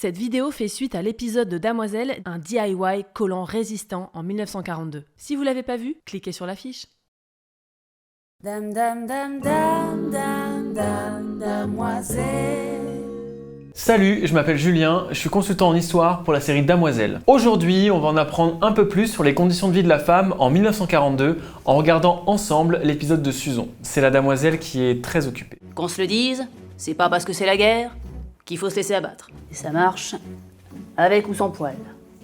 Cette vidéo fait suite à l'épisode de Damoiselle, un DIY collant résistant en 1942. Si vous l'avez pas vu, cliquez sur l'affiche. Dame, dame, dame, dame, dame, dame, damoiselle. Salut, je m'appelle Julien, je suis consultant en histoire pour la série Damoiselle. Aujourd'hui, on va en apprendre un peu plus sur les conditions de vie de la femme en 1942 en regardant ensemble l'épisode de Suzon. C'est la damoiselle qui est très occupée. Qu'on se le dise, c'est pas parce que c'est la guerre qu'il faut se laisser abattre. Et ça marche avec ou sans poil.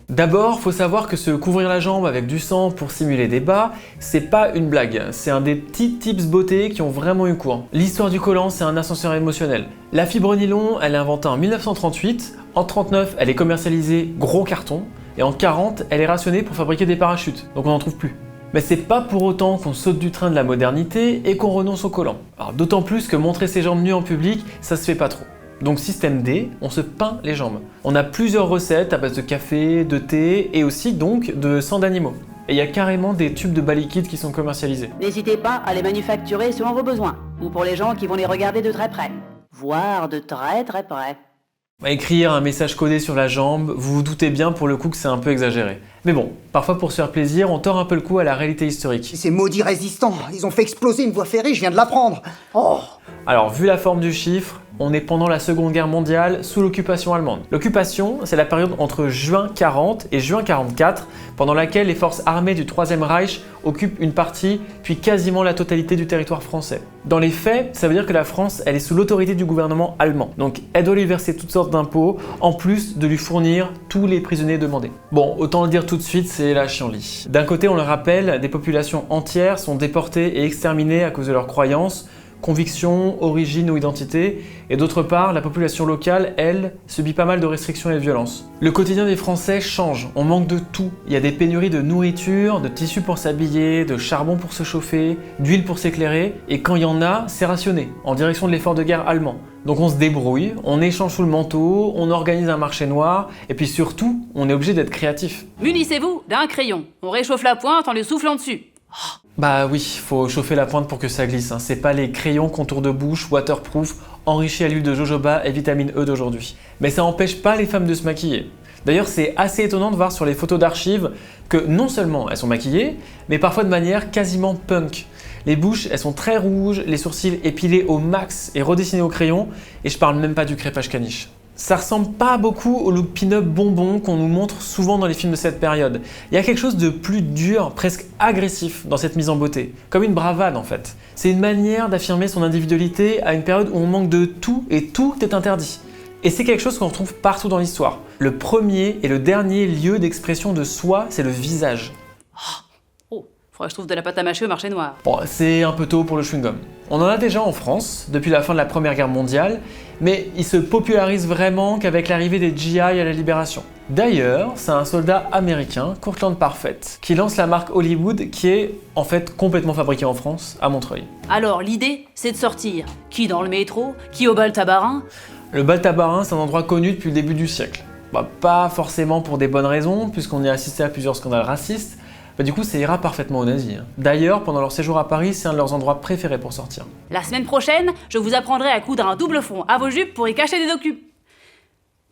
D'abord, faut savoir que se couvrir la jambe avec du sang pour simuler des bas, c'est pas une blague, c'est un des petits tips beauté qui ont vraiment eu cours. L'histoire du collant, c'est un ascenseur émotionnel. La fibre nylon, elle est inventée en 1938, en 1939, elle est commercialisée gros carton, et en 1940, elle est rationnée pour fabriquer des parachutes, donc on n'en trouve plus. Mais c'est pas pour autant qu'on saute du train de la modernité et qu'on renonce au collant. Alors d'autant plus que montrer ses jambes nues en public, ça se fait pas trop. Donc système D, on se peint les jambes. On a plusieurs recettes à base de café, de thé et aussi donc de sang d'animaux. Et il y a carrément des tubes de bas liquides qui sont commercialisés. N'hésitez pas à les manufacturer selon vos besoins, ou pour les gens qui vont les regarder de très près, voire de très très près. Écrire un message codé sur la jambe, vous vous doutez bien pour le coup que c'est un peu exagéré. Mais bon, parfois pour se faire plaisir, on tord un peu le coup à la réalité historique. Ces maudits résistants, ils ont fait exploser une voie ferrée, je viens de l'apprendre. Oh. Alors, vu la forme du chiffre, on est pendant la Seconde Guerre mondiale sous l'occupation allemande. L'occupation, c'est la période entre juin 40 et juin 44, pendant laquelle les forces armées du Troisième Reich occupent une partie, puis quasiment la totalité du territoire français. Dans les faits, ça veut dire que la France, elle est sous l'autorité du gouvernement allemand. Donc, elle doit lui verser toutes sortes d'impôts, en plus de lui fournir tous les prisonniers demandés. Bon, autant le dire tout de suite, c'est la chienlit. D'un côté, on le rappelle, des populations entières sont déportées et exterminées à cause de leurs croyances, convictions, origines ou identité, et d'autre part, la population locale, elle, subit pas mal de restrictions et de violences. Le quotidien des Français change, on manque de tout. Il y a des pénuries de nourriture, de tissus pour s'habiller, de charbon pour se chauffer, d'huile pour s'éclairer, et quand il y en a, c'est rationné, en direction de l'effort de guerre allemand. Donc on se débrouille, on échange sous le manteau, on organise un marché noir, et puis surtout, on est obligé d'être créatif. Munissez-vous d'un crayon, on réchauffe la pointe en le soufflant dessus. Bah oui, faut chauffer la pointe pour que ça glisse, hein. C'est pas les crayons contour de bouche, waterproof, enrichis à l'huile de jojoba et vitamine E d'aujourd'hui. Mais ça empêche pas les femmes de se maquiller. D'ailleurs, c'est assez étonnant de voir sur les photos d'archives que non seulement elles sont maquillées, mais parfois de manière quasiment punk. Les bouches, elles sont très rouges, les sourcils épilés au max et redessinés au crayon, et je parle même pas du crépage caniche. Ça ressemble pas beaucoup au look pin-up bonbon qu'on nous montre souvent dans les films de cette période. Il y a quelque chose de plus dur, presque agressif dans cette mise en beauté, comme une bravade en fait. C'est une manière d'affirmer son individualité à une période où on manque de tout et tout est interdit. Et c'est quelque chose qu'on retrouve partout dans l'histoire. Le premier et le dernier lieu d'expression de soi, c'est le visage. Faudrait que je trouve de la pâte à mâcher au marché noir. Bon, c'est un peu tôt pour le chewing-gum. On en a déjà en France, depuis la fin de la Première Guerre mondiale, mais il se popularise vraiment qu'avec l'arrivée des GI à la Libération. D'ailleurs, c'est un soldat américain, Courtland Parfait, qui lance la marque Hollywood qui est en fait complètement fabriquée en France, à Montreuil. Alors l'idée, c'est de sortir. Qui dans le métro, qui au bal tabarin. Le bal tabarin, c'est un endroit connu depuis le début du siècle. Bah, pas forcément pour des bonnes raisons, puisqu'on y a assisté à plusieurs scandales racistes. Bah, du coup, ça ira parfaitement aux nazis. D'ailleurs, pendant leur séjour à Paris, c'est un de leurs endroits préférés pour sortir. La semaine prochaine, je vous apprendrai à coudre un double fond à vos jupes pour y cacher des documents.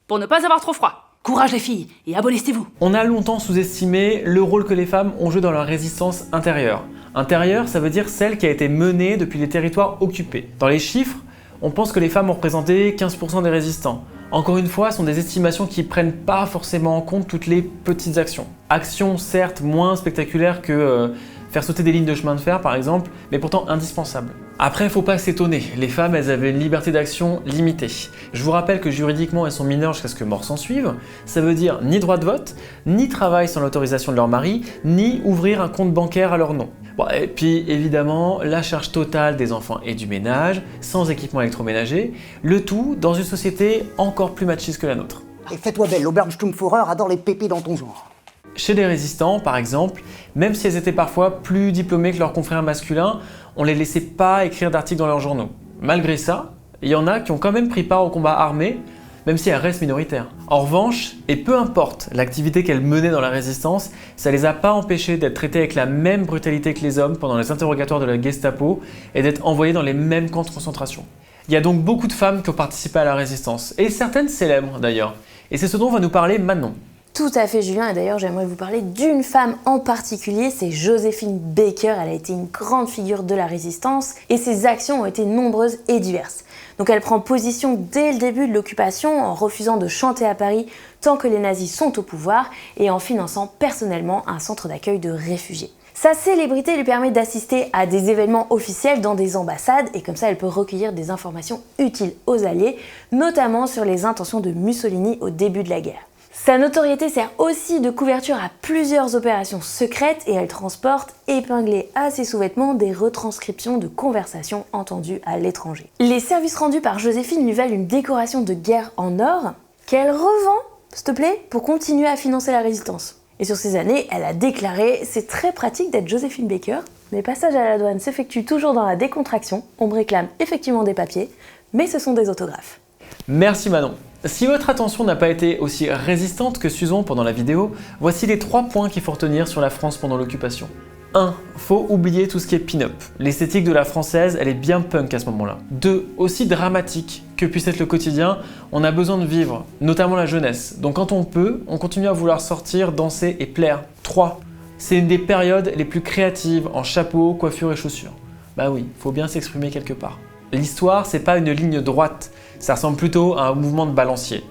Pour ne pas avoir trop froid. Courage les filles, et abolissez-vous. On a longtemps sous-estimé le rôle que les femmes ont joué dans leur résistance intérieure. Intérieure, ça veut dire celle qui a été menée depuis les territoires occupés. Dans les chiffres, on pense que les femmes ont représenté 15% des résistants. Encore une fois, ce sont des estimations qui prennent pas forcément en compte toutes les petites actions. Actions certes moins spectaculaires que faire sauter des lignes de chemin de fer par exemple, mais pourtant indispensables. Après, faut pas s'étonner, les femmes elles avaient une liberté d'action limitée. Je vous rappelle que juridiquement elles sont mineures jusqu'à ce que mort s'en suive, ça veut dire ni droit de vote, ni travail sans l'autorisation de leur mari, ni ouvrir un compte bancaire à leur nom. Bon, et puis évidemment, la charge totale des enfants et du ménage, sans équipement électroménager, le tout dans une société encore plus machiste que la nôtre. Et fais-toi belle, l'Obernsturmführer adore les pépés dans ton genre. Chez les résistants, par exemple, même si elles étaient parfois plus diplômées que leurs confrères masculins, on les laissait pas écrire d'articles dans leurs journaux. Malgré ça, il y en a qui ont quand même pris part au combat armé, même si elles restent minoritaires. En revanche, et peu importe l'activité qu'elles menaient dans la résistance, ça les a pas empêchées d'être traitées avec la même brutalité que les hommes pendant les interrogatoires de la Gestapo et d'être envoyées dans les mêmes camps de concentration. Il y a donc beaucoup de femmes qui ont participé à la résistance, et certaines célèbres d'ailleurs. Et c'est ce dont va nous parler Manon. Tout à fait Julien, et d'ailleurs j'aimerais vous parler d'une femme en particulier, c'est Joséphine Baker. Elle a été une grande figure de la résistance et ses actions ont été nombreuses et diverses. Donc elle prend position dès le début de l'occupation en refusant de chanter à Paris tant que les nazis sont au pouvoir et en finançant personnellement un centre d'accueil de réfugiés. Sa célébrité lui permet d'assister à des événements officiels dans des ambassades et comme ça elle peut recueillir des informations utiles aux Alliés, notamment sur les intentions de Mussolini au début de la guerre. Sa notoriété sert aussi de couverture à plusieurs opérations secrètes et elle transporte, épinglées à ses sous-vêtements, des retranscriptions de conversations entendues à l'étranger. Les services rendus par Joséphine lui valent une décoration de guerre en or qu'elle revend, s'il te plaît, pour continuer à financer la résistance. Et sur ces années, elle a déclaré « C'est très pratique d'être Joséphine Baker. Mes passages à la douane s'effectuent toujours dans la décontraction. On me réclame effectivement des papiers, mais ce sont des autographes. » Merci Manon. Si votre attention n'a pas été aussi résistante que Susan pendant la vidéo, voici les 3 points qu'il faut retenir sur la France pendant l'occupation. 1. Faut oublier tout ce qui est pin-up. L'esthétique de la française, elle est bien punk à ce moment-là. 2. Aussi dramatique que puisse être le quotidien, on a besoin de vivre, notamment la jeunesse. Donc quand on peut, on continue à vouloir sortir, danser et plaire. 3. C'est une des périodes les plus créatives en chapeau, coiffure et chaussures. Bah oui, faut bien s'exprimer quelque part. L'histoire, c'est pas une ligne droite, ça ressemble plutôt à un mouvement de balancier.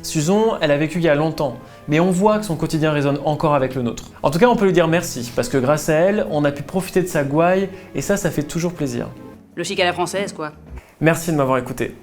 Susan, elle a vécu il y a longtemps, mais on voit que son quotidien résonne encore avec le nôtre. En tout cas, on peut lui dire merci, parce que grâce à elle, on a pu profiter de sa gouaille, et ça fait toujours plaisir. Le chic à la française, quoi. Merci de m'avoir écouté.